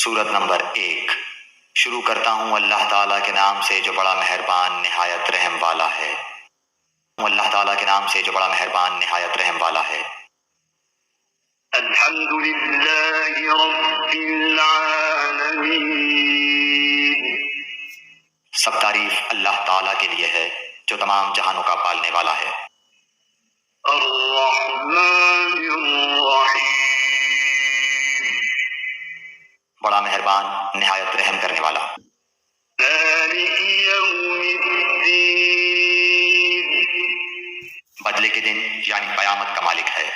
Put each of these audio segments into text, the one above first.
سورت نمبر 1 شروع کرتا ہوں اللہ تعالیٰ کے نام سے جو بڑا مہربان نہایت رحم والا ہے۔ اللہ تعالیٰ کے نام سے جو بڑا مہربان نہایت رحم والا ہے۔ الحمد للہ رب العالمین، سب تعریف اللہ تعالیٰ کے لیے ہے جو تمام جہانوں کا پالنے والا ہے۔ الرحمن الرحیم، بڑا مہربان نہایت رحم کرنے والا۔ مالک یوم الدین، بدلے کے دن یعنی قیامت کا مالک ہے۔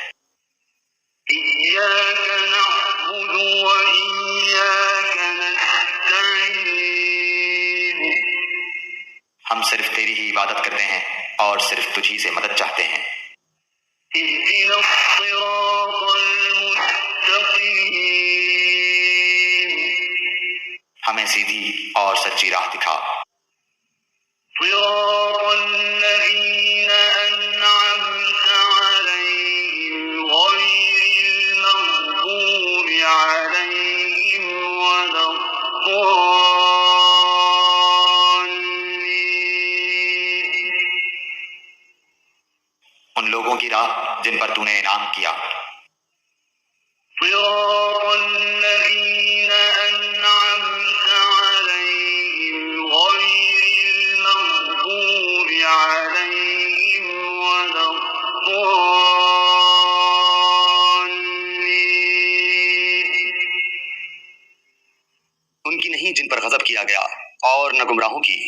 ایاک نعبد و ایاک نستعین، ہم صرف تیری ہی عبادت کرتے ہیں اور صرف تجھی سے مدد چاہتے ہیں۔ اہدنا الصراط المستقیم، ہمیں سیدھی اور سچی راہ دکھا۔ صراط الذین انعمت علیہم غیر المغضوب علیہم ولا الضالین، ان لوگوں کی راہ جن پر تو نے انعام کیا۔ صراط الذین انعمت علیہم غیر المغضوب علیہم ولا الضالین، ان کی نہیں جن پر غضب کیا گیا اور نہ گمراہوں کی۔